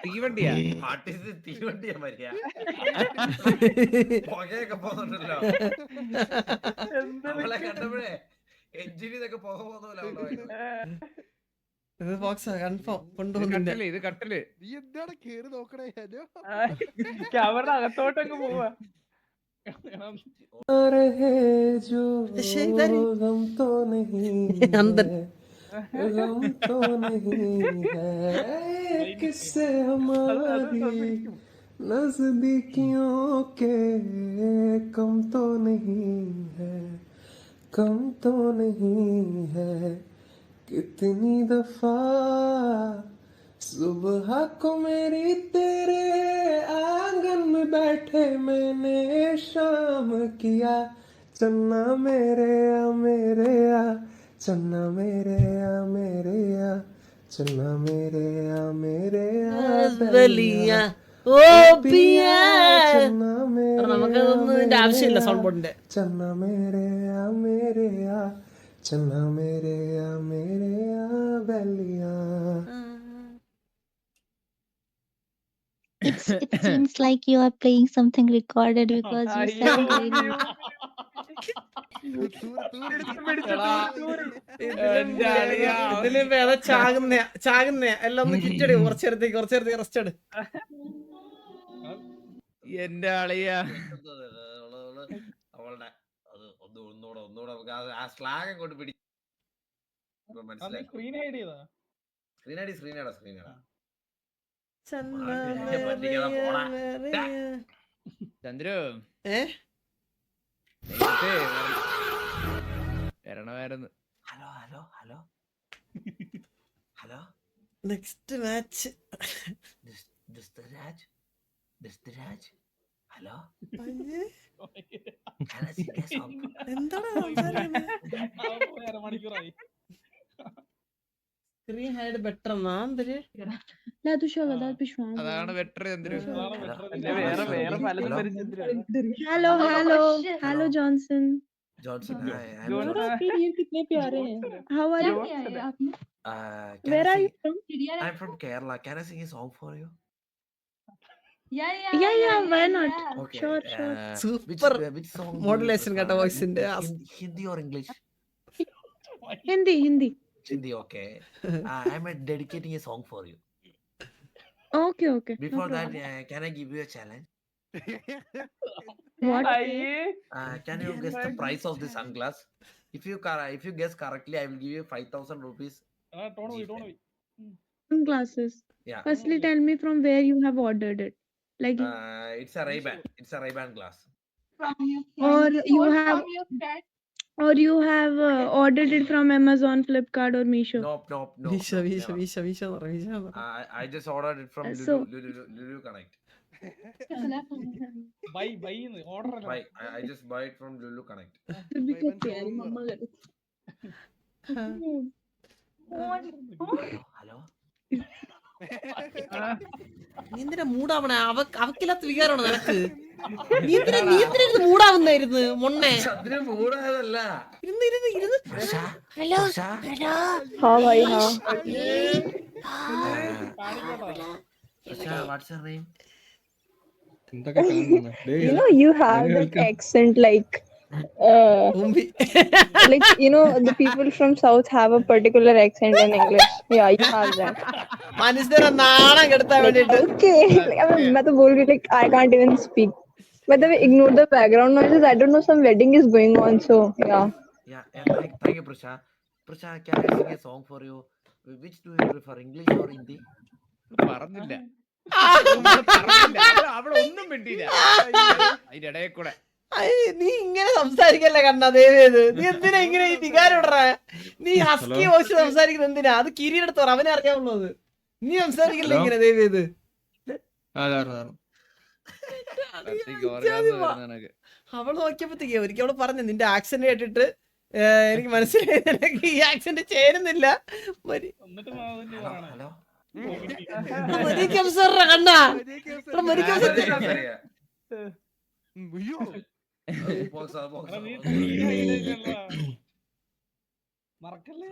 തീവണ്ടിയാ തീവണ്ടിയാ Maria പുകയൊക്കെ പോകുന്നുണ്ടല്ലോ അവളെ കണ്ടപ്പോഴേ എഞ്ചിനൊക്കെ പുക പോകുന്ന ഇത് കട്ടല് നീ എന്താണ് കേറി നോക്കണേ ക്യാമറ അകത്തോട്ടങ്ങ് പോവാ नजदीकियों के कम तो नहीं है कम तो नहीं है कितनी दफा सुबह को मेरी तेरे आंगन में बैठे मैंने शाम किया चन्ना मेरे आ चन्ना मेरे आ चन्ना मेरे आ बलिया ഓ പിയാ നമുക്കതൊന്നും ഇതിന്റെ ആവശ്യമില്ല സൗണ്ട് ബോർഡിന്റെ ചന്ന മേരെ ആ ബലിയ It seems like you are playing something recorded because you sound very... ഇതില് വേറെ ചാകുന്ന എല്ലാം ഒന്ന് കിറ്റടി കുറച്ചേരത്തേക്ക് റെസ്റ്റ് എടു എന്റെ അളിയാ അവളുടെ അത് ഒന്നുകൂടെ ആ സ്ലാഗ് കൊണ്ട് പിടിക്കും മനസ്സിലായി സ്ക്രീനടാ ചന്ദ്രു വരണമായിരുന്നു. Hello hello hello hello next match Raj hello screen hide better അതാണ് ബെറ്റർ ചന്ദ്രു. Hello Johnson. कितने प्यारे हैं. How are you? Where are you from? I'm from Kerala. Can I sing a song for you? Yeah, why not? Okay. Sure. Super Which song? Modulation കേട്ട വോയിസിന്റെ Hindi or English? Hindi. Hindi, okay. I'm dedicating a song for you. Okay. Before that, can I give you a challenge? What? Can you guess the price of the sunglass? If you guess correctly, I will give you 5,000 rupees. Sunglasses. Yeah. Firstly, tell me from where you have ordered it. Like, It's a Ray-Ban. It's a Ray-Ban glass. or you have ordered it from Amazon, Flipkart, or Meesho. Nope. വീശ I just ordered it from So- Lulu Connect. order I just buy it from Lulu Connect. Hello. നീ എന്തിനാ മൂടാവണേ അവക്കില്ലാത്ത വികാരമാണ് നിനക്ക് നീ എന്തിനാ മൂടാവുന്നായിരുന്നു മൊണ്ണെ അതിന് മൂടാതല്ല. ഇരുന്ന് Hello. What's your name? You know, you have that accent like like the people from south have a particular accent in English. Yeah, you have that. മനുഷ്യരെ നാണം കെടുത്താൻ വേണ്ടിട്ട് Okay. Like, I mean, मैं तो बोल रही like I can't even speak. By the way, ignore the background noises. I don't know, some wedding is going on, so yeah. Thank you, Prasha. Prasha, can I sing a song for you? Which do you prefer, English or Hindi? പറഞ്ഞില്ല അവിടെ ഒന്നും മിണ്ടിയില്ല അതിന്റെ ഇടയിൽ കൂടെ. നീ ഇങ്ങനെ സംസാരിക്കല്ലേ കണ്ണ ദേവേത് നീ എന്തിനാ ഇങ്ങനെ ഈ വികാരം ഇടറ നീ ഹസ്കി വോയിസ് സംസാരിക്കുന്നത് എന്തിനാ അത് കിരീടത്ത് പറ അവനെ അറിയാവുള്ളത് നീ സംസാരിക്കില്ല ഇങ്ങനെ ദേവേത് അവള് നോക്കിയപ്പോഴത്തേക്ക് ഒരിക്കൽ അവള് പറഞ്ഞു നിന്റെ ആക്സന്റ് കേട്ടിട്ട് എനിക്ക് മനസ്സിലായി നിനക്ക് ഈ ആക്സന്റ് ചേരുന്നില്ല Hello. കണ്ണാ മറക്കല്ലേ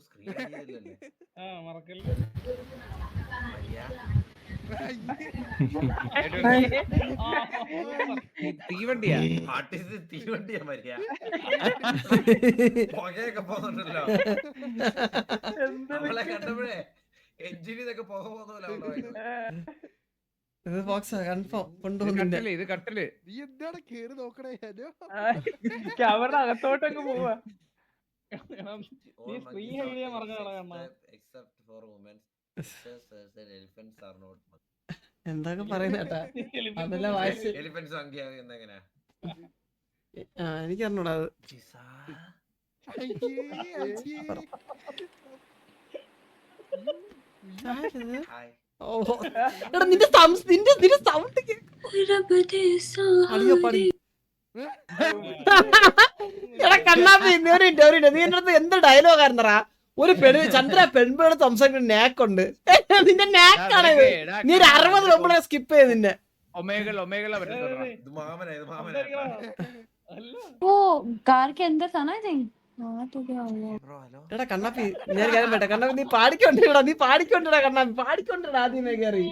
screen ചെയ്തില്ലല്ലേ? മറക്കല്ലേ മരിയ, തീവണ്ടിയാ what is this തീവണ്ടിയാ മരിയ? പുകയൊക്കെ പോകുന്നുണ്ടല്ലോ. അവളെ കണ്ടപ്പോഴേ എഞ്ചിനിൽ നിന്നൊക്കെ പുക പോകുന്ന പോലെ അവളുടെ വായിന്ന്. ഇത് ബോക്സാ കൺഫേം കൊണ്ടുപോകുന്നുണ്ട്. ഇത് കട്ടില് നീ എന്താണ് കേറി നോക്കണേ ഹലോ ക്യാമറയുടെ അകത്തോട്ടങ്ങ് പോവാ. All നീ monkeys screen are എഴുതിയാ monkeys മറന്നു കളയണ്ട. except for women. Elephants are not monkeys. എന്തൊക്കെ പറയുന്ന കേട്ടാ അതെല്ലാം വായിച്ച് Elephants monkey ആകുന്നത് എങ്ങനെയാ? എനിക്ക് അറിഞ്ഞൂടാ അത്. ജിസാ. ആരിത്? Hi. ഓ എടാ നിന്റെ സൗണ്ട് അടിയോ പടി. എടാ കണ്ണാപ്പി നീ ഒരു മിനിറ്റ് നീ എന്റെ അടുത്ത് എന്ത് ഡയലോഗ് ആയിരുന്നറാ? ഒരു ചന്ദ്ര പെൺപേട് സംസാരിക്കുന്ന നാക്കുണ്ട്. നിന്റെ നാക്കാണ് ഇത്. നീ ഒരു 60 പെൺപിളെ സ്കിപ്പ് ചെയ്ത് നിന്നെ. ഒമേഗള പറ്റത്തോടാ ഇത് മാമനാ, ഇത് മാമനാ. वो कार के अंदर था ना आई थिंक हाँ तो क्या हुआ Bro, hello. എടാ കണ്ണാപ്പി ഞാൻ കാര്യം പറ്റ കണ്ണാപ്പി നീ പാടിക്കൊണ്ടിടാ കണ്ണാപ്പി പാടിക്കൊണ്ടിടാ ആദ്യമേ കയറി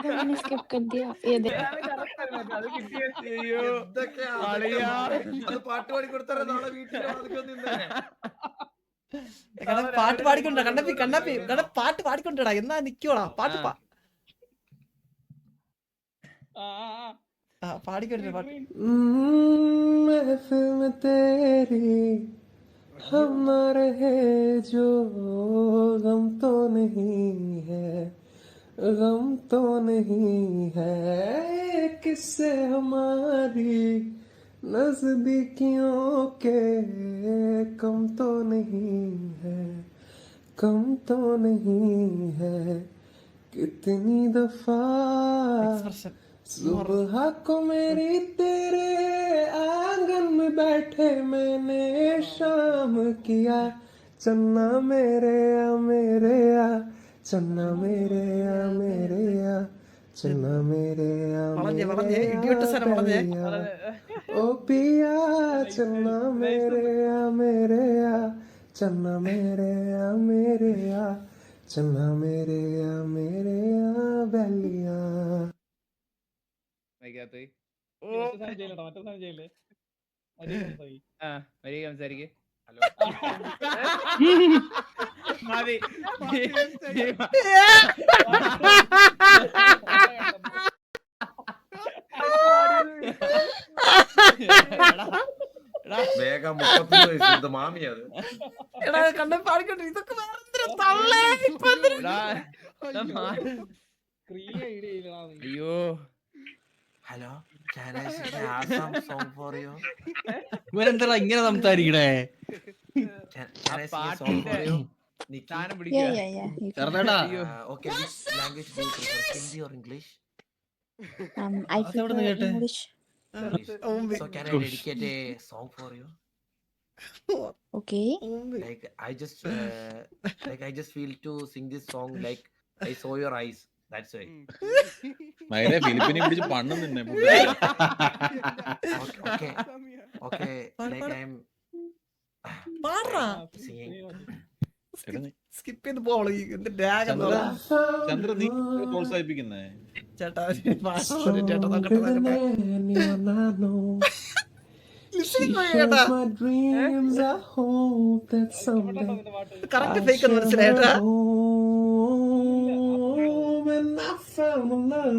मैंने स्किप कर दिया ये देख അത് കിട്ടിയ എന്തൊക്കെയാ അളിയാ. അത് പാട്ട് പാടി കൊടുത്താലേ നാളെ വീട്ടിൽ നിന്നേ. പാട്ട് പാടിക്കൊണ്ടിടാ കണ്ണാപ്പി പാട്ട് പാടിക്കൊണ്ടിടാ എന്നാ നിക്കോളാ പാട്ട് പാടിക്കൊണ്ടിരാ പാട്ട്. महफिल में तेरी हम रहे जो गम तो नहीं है किससे हमारी नजदीकियों के कम तो नहीं है कितनी दफा എക്സ്പ്രഷൻ सुबह को मेरी तेरे आंगन में बैठे मैंने शाम किया चन्ना मेरे आ चन्ना मेरे आ चन्ना मेरे आ വളഞ്ഞേ ഇടിയൊട്ട സ്ഥലം വളഞ്ഞേ. ओ पिया चन्ना मेरे आ चन्ना मेरे आ चन्ना मेरे आ बलिया മൈക്കകത്ത് മറ്റേ സാധനം ചെയ്യല്ലേ ആ വരിക സംസാരിക്ക് ഹലോ. മതി വേഗം 33 വയസ്സ് ഇത് മാമിയാ അത്. എടാ കണ്ണാപ്പി പാടിക്കൊണ്ടിരി ഇതൊക്കെ വേറെ എന്തിനാ തള്ളേ ഇപ്പൊ എന്തിനാ? സ്ക്രീൻ ഐഡിയ ചെയ്യലാ അയ്യോ hello, can I sing an awesome song for you? ഇവരെന്താ ഇങ്ങനെ സംസാരിക്കണേ? Can I sing a song പാട്ടിന്റെ for you? Nikki? സാധനം yeah പിടിക്കുക yeah yeah you can. ചെറുതേടാ Okay, which language do you prefer, Hindi or English? I അതെവിടുന്ന് prefer കേട്ടെ? English. English. ഓമ്പി So can I dedicate a song for you? Okay. ഓമ്പി Like I just feel to sing this song like I saw your eyes. That's why. മൈരെ ഫിലിപ്പിനെ പിടിച്ച് പണ്ണം നിന്നെ Okay. Like I'm പാടാ singing. Skip ചെയ്ത് പോളൂ എന്ത് ഡാഗ് എന്ന് ചന്ദ്ര പറയാ. ചന്ദ്ര നീ പ്രോത്സാഹിപ്പിക്കുന്നേ ചേട്ടാ ചേട്ടാ നോക്കട്ടെ കേട്ടാ my dreams I hope that someday correct fake എന്ന് മനസ്സിലായിട്ടാ. when I found love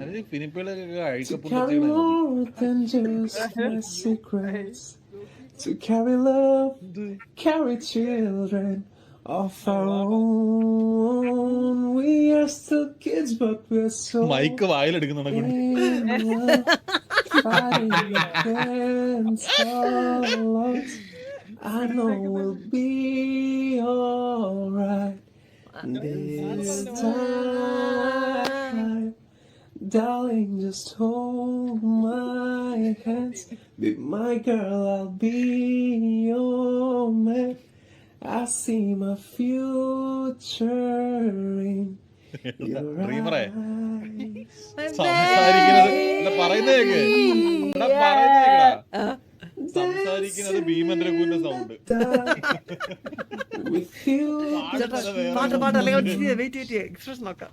അതായത് ഫിലിപ്പുകളൊക്കെ to carry അഴിക്കപ്പെട്ട more than just my secrets, to carry love, carry children of our own. We are still kids, but we're so mic വായിലെടുക്കുന്നുണ്ട് in love, fighting against all odds. I know we'll be alright this time. Darling, just hold my hands. Be my girl, I'll be your man. I see my future Your ഡ്രീമറെ eyes സംസാരിക്കുന്നത് അല്ല പറയുന്നേക്ക് എടാ പറയുന്നേക്കടാ സംസാരിക്കുന്നത് ഭീമൻ രഘുവിന്റെ sound with you പാട്ട് അല്ലെങ്കിൽ wait expression നോക്കാം.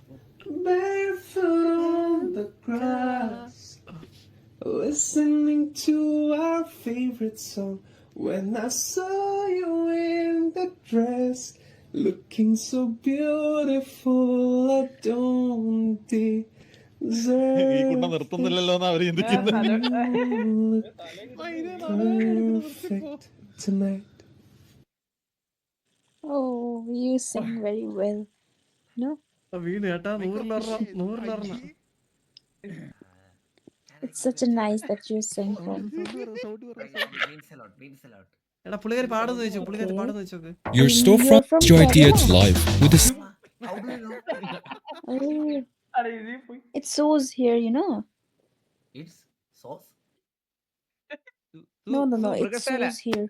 barefoot on the grass, listening to our favorite song. When I saw you in the dress, looking so beautiful, I don't deserve. ഈ കുട്ട നിർത്തുന്നില്ലല്ലോ എന്ന് അവര് ചിന്തിക്കുന്നത്. Perfect tonight. Oh, you sing very well. No, വീണ് കേട്ടാ 100 it's such a nice that you sing from. Means a lot. എടാ പുള്ളിക്കാരി പാടുന്നു ചോദിച്ചു, പുള്ളിക്കാരി പാടുന്നു ചോദിച്ചോക്ക്. Your storefront Joy TH Live with a How do you know? Oh, അരെ ഇത് പോയി. it shows here, you know. It's sauce. No, it മൃഗശാല. shows here.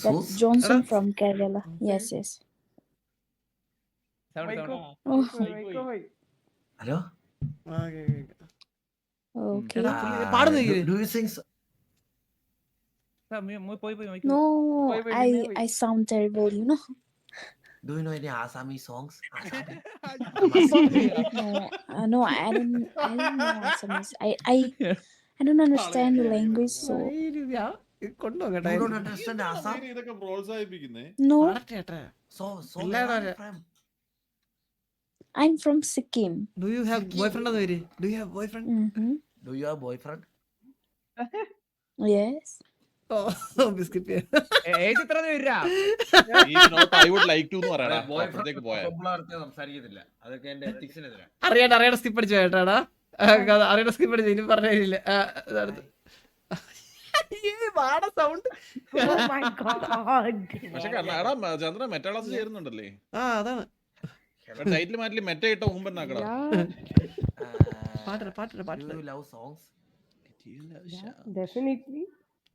Sauce? That's Johnson from Kerala. Yes. Sound. മൈക്കോ. Oh, മൈക്കോ പോയി. Hello? okay. എടാ പുള്ളിക്കാരി പാടുന്നു do, ചോദിക്കുന്നു. do you sing? പോയി No, Wait, wait. I sound terrible, you know. Do you know any Assamese songs? No, I don't know Assamese. I don't understand the language, so കൊണ്ടുപോകട്ടെ. You don't understand Assam? ഇതൊക്കെ പ്രോത്സാഹിപ്പിക്കുന്നേ. no. So ഇല്ല, where are ഇല്ല. you from? I'm from Sikkim. Do you have boyfriend എന്ന് പേര്? Do you have boyfriend? Mm-hmm. Do you have boyfriend? Yes. ഓ biscuit. Age എത്ര വരാ? If not, I would like to എന്ന് പറയടാ. അപ്പുറത്തേക്ക് പോയാ. സംസാരിക്കത്തില്ല. അതൊക്കെ എന്റെ എത്തിക്സിനെതിരാ. അറിയാണ്ട് സ്കിപ്പ് അടിച്ചു കേട്ടാടാ. അറിയാണ്ട് സ്കിപ്പ് അടിച്ചു. ഇനി പറഞ്ഞില്ല. സൗണ്ട്. പക്ഷെ എടാ ചന്ദ്രൻ മെറ്റാ ക്ലാസ് ചേരുന്നുണ്ടല്ലേ? അതാണ് ടൈറ്റിൽ മാറ്റി മെറ്റ ഇട്ട മുമ്പെന്നാക്കടാ. പാട്ട്. Do you love songs? Definitely.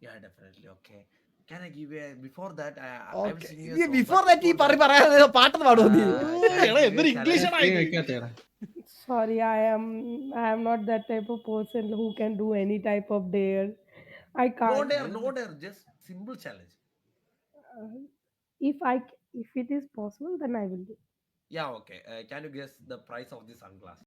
Yeah, definitely. Okay. Can I give you before that? I will sing you a song, before but that ഈ before that- പറയാതെ പാട്ടെന്ന് പാടുമോ നീ? എടാ എന്തൊരു ഇംഗ്ലീഷ് ആണ് Sorry, I am not that type of person who can do any type of dare. I No can't. dare, no dare. Just simple challenge. If it is possible, then I will do. Yeah, okay. Can you guess the price of the sunglass?